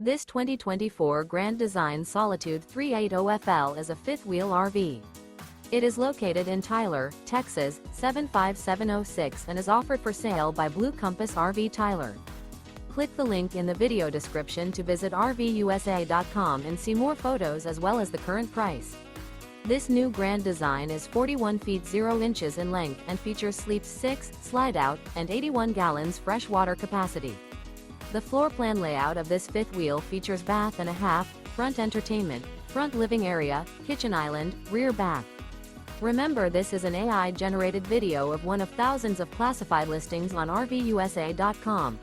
This 2024 Grand Design Solitude 380FL is a fifth-wheel RV. It is located in Tyler, Texas, 75706 and is offered for sale by Blue Compass RV Tyler. Click the link in the video description to visit RVUSA.com and see more photos as well as the current price. This new Grand Design is 41 feet 0 inches in length and features sleeps 6, slide-out, and 81 gallons fresh water capacity. The floor plan layout of this fifth wheel features bath and a half, front entertainment, front living area, kitchen island, rear bath. Remember, this is an AI-generated video of one of thousands of classified listings on RVUSA.com.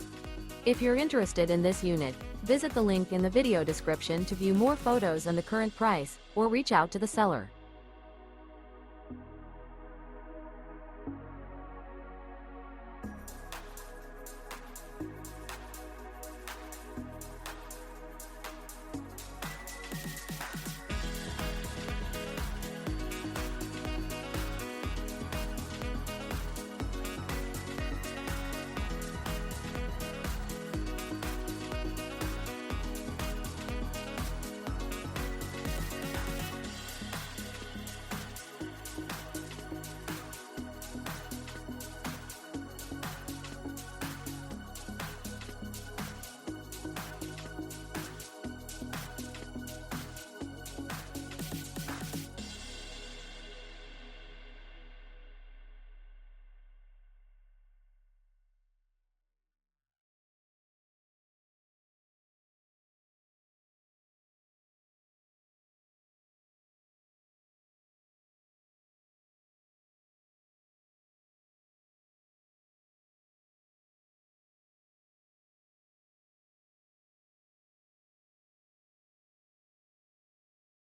If you're interested in this unit, visit the link in the video description to view more photos and the current price, or reach out to the seller.